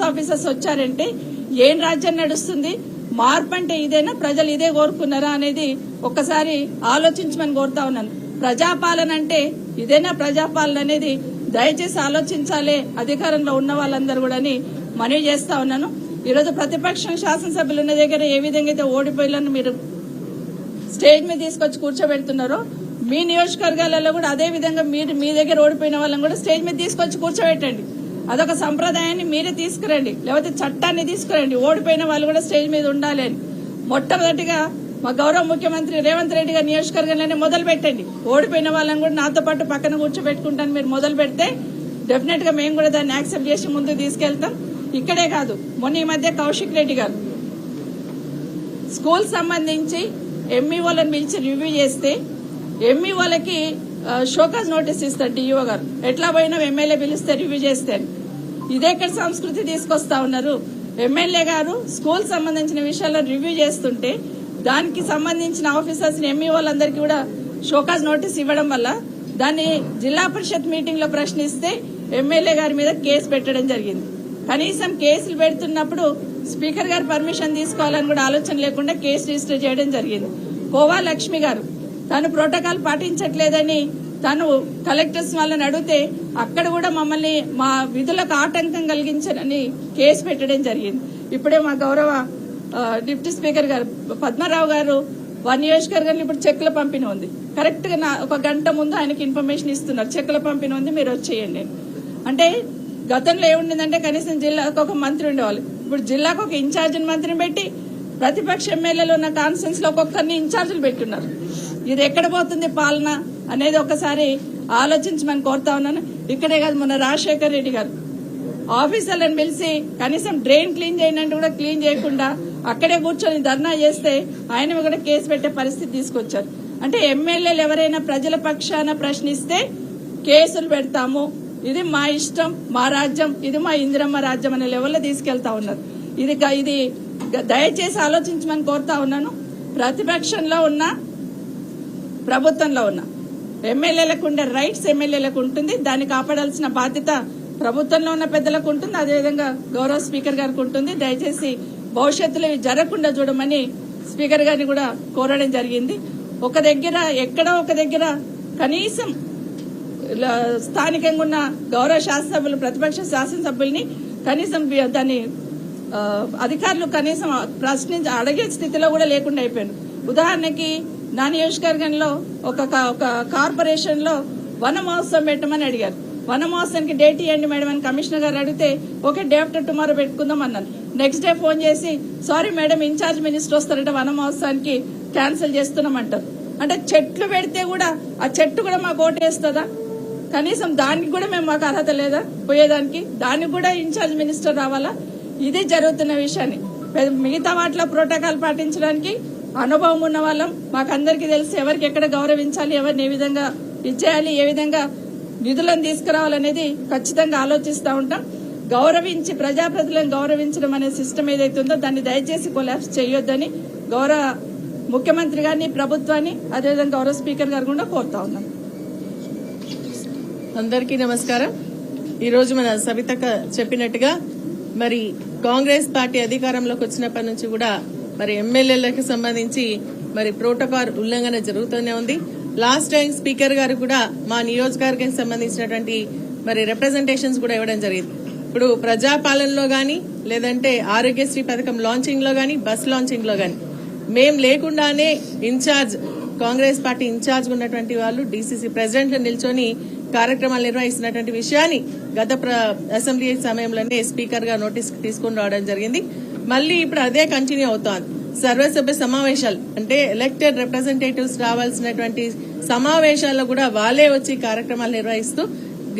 Officers వచ్చారంటే ఏం రాజ్యం నడుస్తుంది? మార్పు అంటే ఇదేనా? ప్రజలు ఇదే కోరుకున్నారా అనేది ఒక్కసారి ఆలోచించమని కోరుతా ఉన్నాను. ప్రజాపాలన అంటే ఇదేనా ప్రజాపాలన అనేది దయచేసి ఆలోచించాలి అధికారంలో ఉన్న వాళ్ళందరూ కూడా అని మనవి చేస్తా ఉన్నాను. ఈరోజు ప్రతిపక్షం శాసనసభ్యులు ఉన్న దగ్గర ఏ విధంగా అయితే ఓడిపోయిన మీరు స్టేజ్ మీద తీసుకొచ్చి కూర్చోబెడుతున్నారో మీ నియోజకవర్గాలలో కూడా అదే విధంగా మీరు మీ దగ్గర ఓడిపోయిన వాళ్ళని కూడా స్టేజ్ మీద తీసుకొచ్చి కూర్చోబెట్టండి. అదొక సంప్రదాయాన్ని మీరే తీసుకురండి, లేకపోతే చట్టాన్ని తీసుకురండి. ఓడిపోయిన వాళ్ళు కూడా స్టేజ్ మీద ఉండాలి అని మొట్టమొదటిగా మా గౌరవ ముఖ్యమంత్రి రేవంత్ రెడ్డి గారి నియోజకవర్గంలోనే మొదలు పెట్టండి. ఓడిపోయిన వాళ్ళని కూడా నాతో పాటు పక్కన కూర్చోబెట్టుకుంటాను మీరు మొదలు పెడితే డెఫినెట్ గా మేము కూడా దాన్ని యాక్సెప్ట్ చేసి ముందుకు తీసుకెళ్తాం. ఇక్కడే కాదు, మొన్న ఈ మధ్య కౌశిక్ రెడ్డి గారు స్కూల్ సంబంధించి ఎంఈఓలను పిలిచి రివ్యూ చేస్తే ఎంఈఓలకి షోకాజ్ నోటీస్ ఇస్తారు డిఈఓ గారు. ఎట్లా పోయినా ఎమ్మెల్యే పిలిస్తే రివ్యూ చేస్తే ఇదెక్కడ సంస్కృతి తీసుకొస్తా ఉన్నారు? ఎమ్మెల్యే గారు స్కూల్ సంబంధించిన విషయాల్లో రివ్యూ చేస్తుంటే దానికి సంబంధించిన ఆఫీసర్స్ ఎంఈఓలందరికీ కూడా షోకాజ్ నోటీస్ ఇవ్వడం వల్ల దాన్ని జిల్లా పరిషత్ మీటింగ్ లో ప్రశ్నిస్తే ఎమ్మెల్యే గారి మీద కేసు పెట్టడం జరిగింది. కనీసం కేసులు పెడుతున్నప్పుడు స్పీకర్ గారు పర్మిషన్ తీసుకోవాలని కూడా ఆలోచన లేకుండా కేసు రిజిస్టర్ చేయడం జరిగింది. కోవా లక్ష్మి గారు తను ప్రోటోకాల్ పాటించట్లేదని తను కలెక్టర్స్ వాళ్ళని అడిగితే అక్కడ కూడా మమ్మల్ని మా విధులకు ఆటంకం కలిగించారని కేసు పెట్టడం జరిగింది. ఇప్పుడే మా గౌరవ డిప్యూటీ స్పీకర్ గారు పద్మారావు గారు నియోజకవర్గంలో ఇప్పుడు చెక్కుల పంపిణీ ఉంది. కరెక్ట్ గా ఒక గంట ముందు ఆయనకి ఇన్ఫర్మేషన్ ఇస్తున్నారు, చెక్కుల పంపిణీ ఉంది మీరు వచ్చేయండి. అంటే గతంలో ఏముండిందంటే కనీసం జిల్లాకు ఒక మంత్రి ఉండేవాళ్ళు, ఇప్పుడు జిల్లాకు ఒక ఇన్ఛార్జిని మంత్రిని పెట్టి ప్రతిపక్ష ఎమ్మెల్యేలు ఉన్న కాన్ఫరెన్స్ లో ఒక్కొక్కరిని ఇన్ఛార్జీలు పెట్టున్నారు. ఇది ఎక్కడ పోతుంది పాలన అనేది ఒకసారి ఆలోచించమని కోరుతా ఉన్నాను. ఇక్కడే కాదు, మొన్న రాజశేఖర్ రెడ్డి గారు ఆఫీసర్లను పిలిచి కనీసం డ్రైన్ క్లీన్ చేయండి కూడా క్లీన్ చేయకుండా అక్కడే కూర్చొని ధర్నా చేస్తే ఆయన కూడా కేసు పెట్టే పరిస్థితి తీసుకొచ్చారు. అంటే ఎమ్మెల్యేలు ఎవరైనా ప్రజల పక్షాన ప్రశ్నిస్తే కేసులు పెడతాము, ఇది మా ఇష్టం, మా రాజ్యం, ఇది మా ఇందిరమ్మ రాజ్యం అనే లెవెల్లో తీసుకెళ్తా ఉన్నారు. ఇది దయచేసి ఆలోచించమని కోరుతా ఉన్నాను. ప్రతిపక్షంలో ఉన్న ప్రభుత్వంలో ఉన్న ఎమ్మెల్యేలకు ఉండే రైట్స్ ఎమ్మెల్యేలకు ఉంటుంది, దాన్ని కాపాడాల్సిన బాధ్యత ప్రభుత్వంలో ఉన్న పెద్దలకు ఉంటుంది, అదేవిధంగా గౌరవ స్పీకర్ గారికి ఉంటుంది. దయచేసి భవిష్యత్తులో జరగకుండా చూడమని స్పీకర్ గారిని కూడా కోరడం జరిగింది. ఒక దగ్గర ఎక్కడో ఒక దగ్గర కనీసం స్థానికంగా ఉన్న గౌరవ శాసనసభ్యులు ప్రతిపక్ష శాసనసభ్యుల్ని కనీసం దాన్ని అధికారులు కనీసం అడిగే స్థితిలో కూడా లేకుండా అయిపోయారు. ఉదాహరణకి నా నియోజకవర్గంలో ఒక కార్పొరేషన్ లో వన మహోత్సవం పెట్టమని అడిగారు. వన మహోత్సవానికి డేట్ ఇవ్వండి మేడం అని కమిషనర్ గారు అడిగితే ఓకే డే ఆఫ్టర్ టుమారో పెట్టుకుందాం అన్నాను. నెక్స్ట్ డే ఫోన్ చేసి సారీ మేడం ఇన్ఛార్జ్ మినిస్టర్ వస్తారంటే వన మహోత్సవానికి క్యాన్సిల్ చేస్తున్నామంటారు. అంటే చెట్లు పెడితే కూడా ఆ చెట్టు కూడా మాకు ఓటేస్తుందా? కనీసం దానికి కూడా మాకు అర్హత లేదా పోయేదానికి? దానికి కూడా ఇన్ఛార్జ్ మినిస్టర్ రావాలా? ఇది జరుగుతున్న విషయాన్ని మిగతా వాటిలో ప్రోటోకాల్ పాటించడానికి అనుభవం ఉన్న వాళ్ళం, మాకందరికీ తెలిసి ఎవరికి ఎక్కడ గౌరవించాలి, ఎవరిని ఏ విధంగా ఇచ్చేయాలి, ఏ విధంగా నిధులను తీసుకురావాలనేది ఖచ్చితంగా ఆలోచిస్తూ ఉంటాం. గౌరవించి ప్రజాప్రతినిధులను గౌరవించడం అనే సిస్టమ్ ఏదైతే ఉందో దాన్ని దయచేసి కొలాప్స్ చేయొద్దని గౌరవ ముఖ్యమంత్రి గారిని, ప్రభుత్వాన్ని, అదేవిధంగా గౌరవ స్పీకర్ గారు కూడా కోరుతా ఉన్నాం. అందరికీ నమస్కారం. ఈరోజు మన సవితక్క చెప్పినట్టుగా మరి కాంగ్రెస్ పార్టీ అధికారంలోకి వచ్చినప్పటి నుంచి కూడా మరి ఎమ్మెల్యేలకు సంబంధించి మరి ప్రోటోకాల్ ఉల్లంఘన జరుగుతూనే ఉంది. లాస్ట్ టైం స్పీకర్ గారు కూడా మా నియోజకవర్గానికి సంబంధించినటువంటి మరి రిప్రజెంటేషన్స్ కూడా ఇవ్వడం జరిగింది. ఇప్పుడు ప్రజాపాలనలో గాని లేదంటే ఆరోగ్యశ్రీ పథకం లాంచింగ్ లో గాని బస్ లాంచింగ్ లో గాని మేం లేకుండానే ఇన్ఛార్జ్ కాంగ్రెస్ పార్టీ ఇన్ఛార్జ్ ఉన్నటువంటి వాళ్ళు డీసీసీ ప్రెసిడెంట్ నిల్చొని కార్యక్రమాలు నిర్వహిస్తున్నటువంటి విషయాన్ని గత అసెంబ్లీ సమయంలోనే స్పీకర్ గా నోటీస్ తీసుకుని రావడం జరిగింది. మళ్లీ ఇప్పుడు అదే కంటిన్యూ అవుతోంది. సర్వసభ్య సమావేశాలు అంటే ఎలక్టెడ్ రిప్రజెంటేటివ్స్ రావాల్సినటువంటి సమావేశాల్లో కూడా వాళ్ళే వచ్చి కార్యక్రమాలు నిర్వహిస్తూ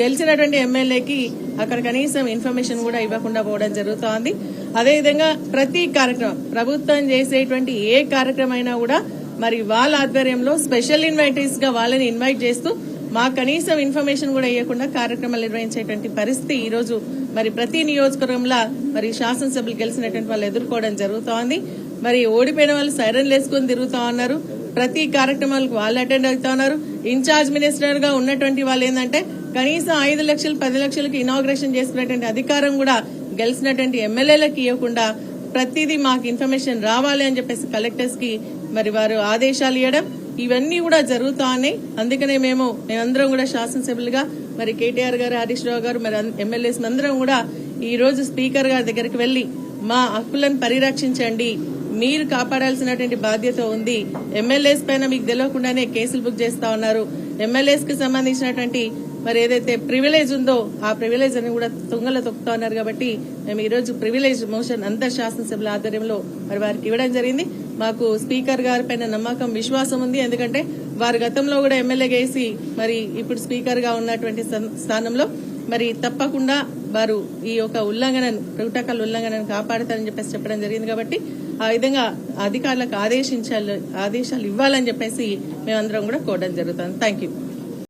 గెలిచినటువంటి ఎమ్మెల్యేకి అక్కడ కనీసం ఇన్ఫర్మేషన్ కూడా ఇవ్వకుండా పోవడం జరుగుతోంది. అదేవిధంగా ప్రతి కార్యక్రమం ప్రభుత్వం చేసేటువంటి ఏ కార్యక్రమం అయినా కూడా మరి వాళ్ళ ఆధ్వర్యంలో స్పెషల్ ఇన్వైటీస్ గా వాళ్ళని ఇన్వైట్ చేస్తూ మాకు కనీసం ఇన్ఫర్మేషన్ కూడా ఇవ్వకుండా కార్యక్రమాలు నిర్వహించేటువంటి పరిస్థితి ఈ రోజు మరి ప్రతి నియోజకవర్గంలో మరి శాసనసభ్యులు గెలిచినటువంటి వాళ్ళు ఎదుర్కోవడం జరుగుతోంది. మరి ఓడిపోయిన వాళ్ళు సైరన్లు వేసుకుని తిరుగుతా ఉన్నారు. ప్రతి కార్యక్రమాలకు వాళ్ళు అటెండ్ అవుతా ఉన్నారు. ఇన్ఛార్జ్ మినిస్టర్ గా ఉన్నటువంటి వాళ్ళు ఏంటంటే కనీసం 5 లక్షలు 10 లక్షలకి ఇనాగ్రేషన్ చేసుకునేటువంటి అధికారం కూడా గెలిచినటువంటి ఎమ్మెల్యేలకు ఇవ్వకుండా ప్రతిదీ మాకు ఇన్ఫర్మేషన్ రావాలి అని చెప్పేసి కలెక్టర్స్ కి మరి వారు ఆదేశాలు ఇవ్వడం ఇవన్నీ కూడా జరుగుతా ఉన్నాయి. అందుకనే మేమందరం కూడా శాసనసభ్యులుగా మరి కేటీఆర్ గారు, హరీష్ రావు గారు, మరి ఎమ్మెల్యేస్ అందరం కూడా ఈ రోజు స్పీకర్ గారి దగ్గరికి వెళ్లి మా హక్కులను పరిరక్షించండి, మీరు కాపాడాల్సినటువంటి బాధ్యత ఉంది. ఎమ్మెల్యేస్ పైన మీకు తెలియకుండానే కేసులు బుక్ చేస్తా ఉన్నారు. ఎమ్మెల్యేస్ కి సంబంధించినటువంటి మరి ఏదైతే ప్రివిలేజ్ ఉందో ఆ ప్రివిలేజ్ అని కూడా తుంగలో తొక్కుతా ఉన్నారు. కాబట్టి మేము ఈ రోజు ప్రివిలేజ్ మోషన్ అంతా శాసనసభ్యుల ఆధ్వర్యంలో మరి వారికి ఇవ్వడం జరిగింది. మాకు స్పీకర్ గారి పైన నమ్మకం, విశ్వాసం ఉంది. ఎందుకంటే వారు గతంలో కూడా ఎమ్మెల్యేగా వేసి మరి ఇప్పుడు స్పీకర్ గా ఉన్నటువంటి స్థానంలో మరి తప్పకుండా వారు ఈ యొక్క ఉల్లంఘనను, ప్రోటోకాల్ ఉల్లంఘనను కాపాడతారని చెప్పేసి చెప్పడం జరిగింది. కాబట్టి ఆ విధంగా అధికారులకు ఆదేశాలు ఇవ్వాలని చెప్పేసి మేమందరం కూడా కోరడం జరుగుతుంది. Thank you.